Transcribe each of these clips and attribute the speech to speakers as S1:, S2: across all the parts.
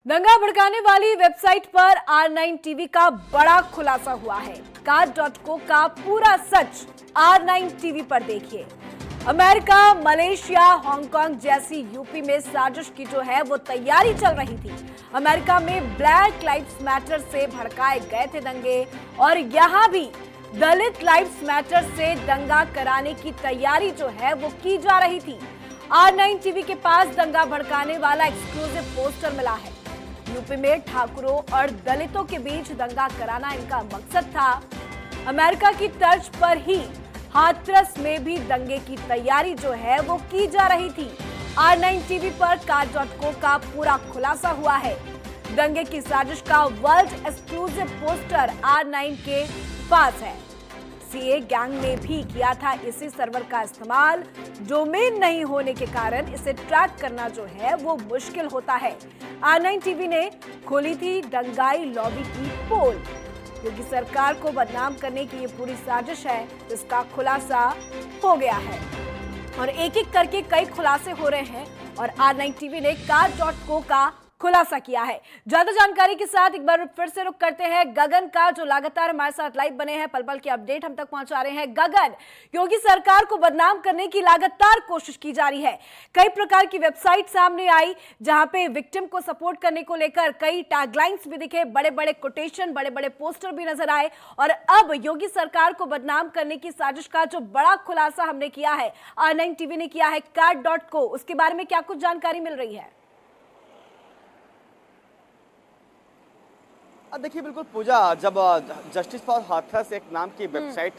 S1: दंगा भड़काने वाली वेबसाइट पर R9 टीवी का बड़ा खुलासा हुआ है। काज.को का पूरा सच R9 टीवी पर देखिए। अमेरिका, मलेशिया, हांगकांग जैसी यूपी में साजिश की जो है वो तैयारी चल रही थी। अमेरिका में ब्लैक लाइव्स मैटर से भड़काए गए थे दंगे और यहाँ भी दलित लाइव्स मैटर से दंगा कराने की तैयारी जो है वो की जा रही थी। R9 टीवी के पास दंगा भड़काने वाला एक्सक्लूसिव पोस्टर मिला है। यूपी में ठाकुरों और दलितों के बीच दंगा कराना इनका मकसद था। अमेरिका की तर्ज पर ही हाथरस में भी दंगे की तैयारी जो है वो की जा रही थी। R9 टीवी पर काज.को का पूरा खुलासा हुआ है। दंगे की साजिश का वर्ल्ड एक्सक्लूसिव पोस्टर R9 के पास है। सीए गैंग ने भी किया था इसी सर्वर का इस्तेमाल। डोमेन नहीं होने के कारण इसे ट्रैक करना जो है वो मुश्किल होता है। R9 टीवी ने खोली थी दंगाई लॉबी की पोल। योगी सरकार को बदनाम करने की ये पूरी साजिश है, इसका खुलासा हो गया है और एक एक करके कई खुलासे हो रहे हैं और R9 टीवी ने काज.को का खुलासा किया है। ज्यादा जानकारी के साथ एक बार फिर से रुक करते हैं गगन का, जो लगातार हमारे साथ लाइव बने हैं, पल पल के अपडेट हम तक पहुंचा रहे हैं। गगन, योगी सरकार को बदनाम करने की लगातार कोशिश की जा रही है। कई प्रकार की वेबसाइट सामने आई जहां पे विक्टिम को सपोर्ट करने को लेकर कई टैगलाइंस भी दिखे, बड़े बड़े कोटेशन, बड़े बड़े पोस्टर भी नजर आए और अब योगी सरकार को बदनाम करने की साजिश का जो बड़ा खुलासा हमने किया है, R9 टीवी ने किया है काज.को, उसके बारे में क्या कुछ जानकारी मिल रही है?
S2: देखिए, बिल्कुल पूजा, जब जस्टिस फॉर हाथरस एक नाम की वेबसाइट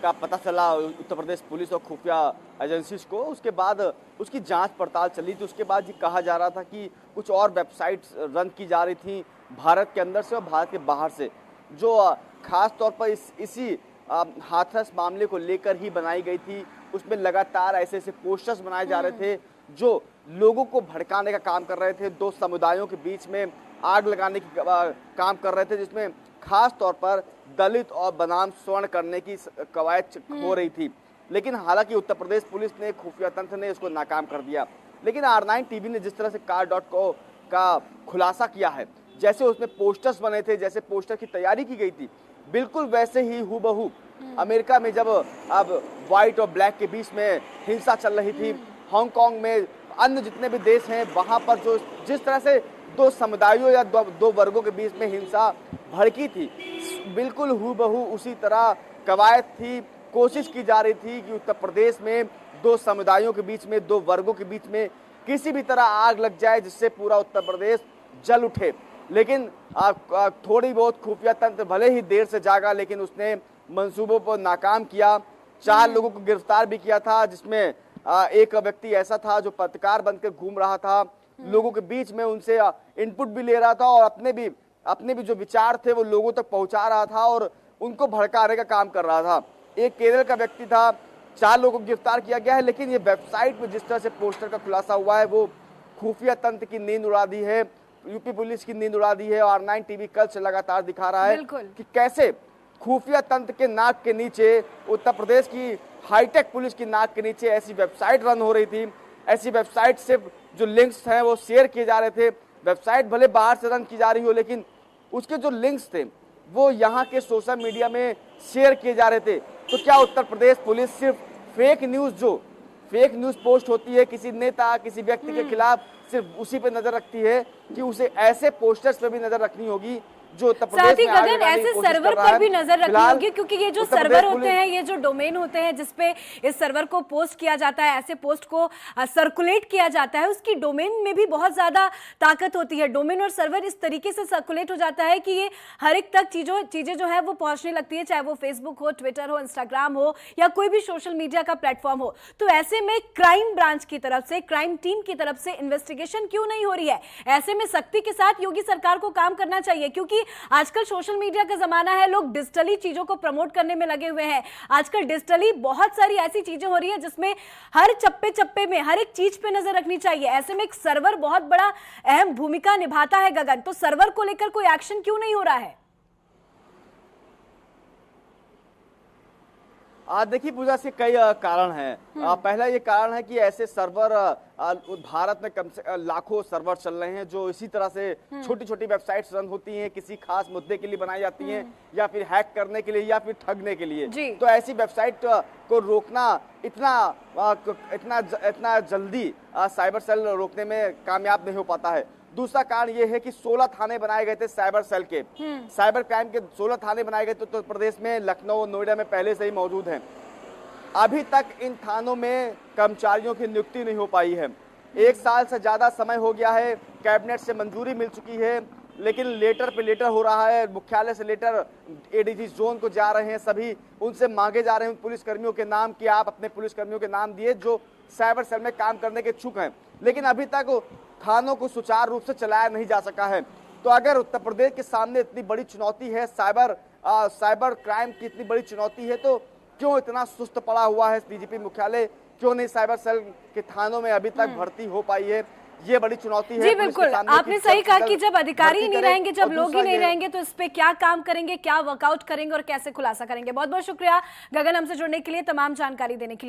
S2: का पता चला उत्तर प्रदेश पुलिस और खुफिया एजेंसीज को, उसके बाद उसकी जांच पड़ताल चली थी। उसके बाद ये कहा जा रहा था कि कुछ और वेबसाइट्स रन की जा रही थी भारत के अंदर से और भारत के बाहर से, जो खास तौर पर इसी हाथरस मामले को लेकर ही बनाई गई थी। उसमें लगातार ऐसे ऐसे पोस्टर्स बनाए जा रहे थे जो लोगों को भड़काने का काम कर रहे थे, दो समुदायों के बीच में आग लगाने की काम कर रहे थे, जिसमें खास तौर पर दलित और बनाम स्वर्ण करने की कवायद हो रही थी। लेकिन हालांकि उत्तर प्रदेश पुलिस ने, खुफिया तंत्र ने इसको नाकाम कर दिया। लेकिन R9 टीवी ने जिस तरह से काज.को का खुलासा किया है, जैसे उसमें पोस्टर्स बने थे, जैसे पोस्टर की तैयारी की गई थी, बिल्कुल वैसे ही हूबहू अमेरिका में जब अब व्हाइट और ब्लैक के बीच में हिंसा चल रही थी, हांगकांग में, अन्य जितने भी देश हैं वहां पर जो जिस तरह से दो समुदायों या दो वर्गों के बीच में हिंसा भड़की थी, बिल्कुल हूबहू उसी तरह कवायद थी। कोशिश की जा रही थी कि उत्तर प्रदेश में दो समुदायों के बीच में, दो वर्गों के बीच में किसी भी तरह आग लग जाए जिससे पूरा उत्तर प्रदेश जल उठे। लेकिन थोड़ी बहुत खुफिया तंत्र भले ही देर से जागा, लेकिन उसने मंसूबों पर नाकाम किया। 4 लोगों को गिरफ्तार भी किया था, जिसमें एक व्यक्ति ऐसा था जो पत्रकार बनकर घूम रहा था, लोगों के बीच में उनसे इनपुट भी ले रहा था और अपने भी जो विचार थे वो लोगों तक पहुंचा रहा था और उनको भड़काने का काम कर रहा था। एक केरल का व्यक्ति था। 4 लोगों को गिरफ्तार किया गया है। लेकिन ये वेबसाइट में जिस तरह से पोस्टर का खुलासा हुआ है, वो खुफिया तंत्र की नींद उड़ा दी है, यूपी पुलिस की नींद उड़ा दी है। और R9 टीवी कल से लगातार दिखा रहा है कि कैसे खुफिया तंत्र के नाक के नीचे, उत्तर प्रदेश की हाईटेक पुलिस की नाक के नीचे ऐसी वेबसाइट रन हो रही थी। ऐसी वेबसाइट से जो लिंक्स हैं वो शेयर किए जा रहे थे। वेबसाइट भले बाहर से रन की जा रही हो, लेकिन उसके जो लिंक्स थे वो यहाँ के सोशल मीडिया में शेयर किए जा रहे थे। तो क्या उत्तर प्रदेश पुलिस सिर्फ फेक न्यूज़ पोस्ट होती है किसी नेता, किसी व्यक्ति के खिलाफ, सिर्फ उसी पे नजर रखती है कि उसे ऐसे पोस्टर्स पे भी नजर रखनी होगी जो उत्तर प्रदेश में
S1: गगन ऐसे सर्वर पर भी नजर रखनी होगी, क्योंकि ये जो सर्वर होते हैं, ये जो डोमेन होते हैं जिसपे इस सर्वर को पोस्ट किया जाता है, ऐसे पोस्ट को सर्कुलेट किया जाता है, उसकी डोमेन में भी बहुत ज्यादा ताकत होती है। डोमेन और सर्वर इस तरीके से सर्कुलेट हो जाता है कि ये हर एक तक चीजें जो है वो पहुंचने लगती है, चाहे वो फेसबुक हो, ट्विटर हो, इंस्टाग्राम हो या कोई भी सोशल मीडिया का प्लेटफॉर्म हो। तो ऐसे में क्राइम ब्रांच की तरफ से, क्राइम टीम की तरफ से इन्वेस्टिगेशन क्यों नहीं हो रही है? ऐसे में सख्ती के साथ योगी सरकार को काम करना चाहिए, क्योंकि आजकल सोशल मीडिया का जमाना है, लोग डिजिटली चीजों को प्रमोट करने में लगे हुए हैं। आजकल डिजिटली बहुत सारी ऐसी चीजें हो रही है जिसमें हर चप्पे चप्पे में हर एक चीज पे नजर रखनी चाहिए। ऐसे में एक सर्वर बहुत बड़ा अहम भूमिका निभाता है गगन, तो सर्वर को लेकर कोई एक्शन क्यों नहीं हो रहा है?
S2: देखिए पूजा से कई कारण हैं। पहला ये कारण है कि ऐसे सर्वर भारत में कम से लाखों सर्वर चल रहे हैं जो इसी तरह से छोटी छोटी वेबसाइट्स रन होती हैं, किसी खास मुद्दे के लिए बनाई जाती हैं या फिर हैक करने के लिए या फिर ठगने के लिए। तो ऐसी वेबसाइट को रोकना इतना जल्दी साइबर सेल रोकने में कामयाब नहीं हो पाता है। दूसरा कारण यह है कि 16 थाने बनाए गए थे साइबर सेल के, साइबर क्राइम के 16 थाने बनाए गए थे उत्तर प्रदेश में, लखनऊ, नोएडा में पहले से ही मौजूद हैं। अभी तक इन थानों में कर्मचारियों की नियुक्ति नहीं हो पाई है। 1 साल से ज्यादा समय हो गया है, कैबिनेट से मंजूरी मिल चुकी है, लेकिन लेटर पे लेटर हो रहा है। मुख्यालय से लेटर एडीजी जोन को जा रहे हैं, सभी उनसे मांगे जा रहे हैं पुलिसकर्मियों के नाम कि आप अपने पुलिसकर्मियों के नाम दिए जो साइबर सेल में काम करने के इच्छुक हैं, लेकिन अभी तक थानों को सुचारू रूप से चलाया नहीं जा सका है। तो अगर उत्तर प्रदेश के सामने इतनी बड़ी चुनौती है, साइबर क्राइम की इतनी बड़ी चुनौती है, तो क्यों इतना सुस्त पड़ा हुआ है डीजीपी मुख्यालय? क्यों नहीं साइबर सेल के थानों में अभी तक भर्ती हो पाई है? ये बड़ी चुनौती है।
S1: जी बिल्कुल, आपने सही कहा कि जब अधिकारी नहीं रहेंगे, जब लोग ही नहीं रहेंगे, तो इस पे क्या काम करेंगे, क्या वर्कआउट करेंगे और कैसे खुलासा करेंगे। बहुत बहुत शुक्रिया गगन हमसे जुड़ने के लिए, तमाम जानकारी देने के लिए।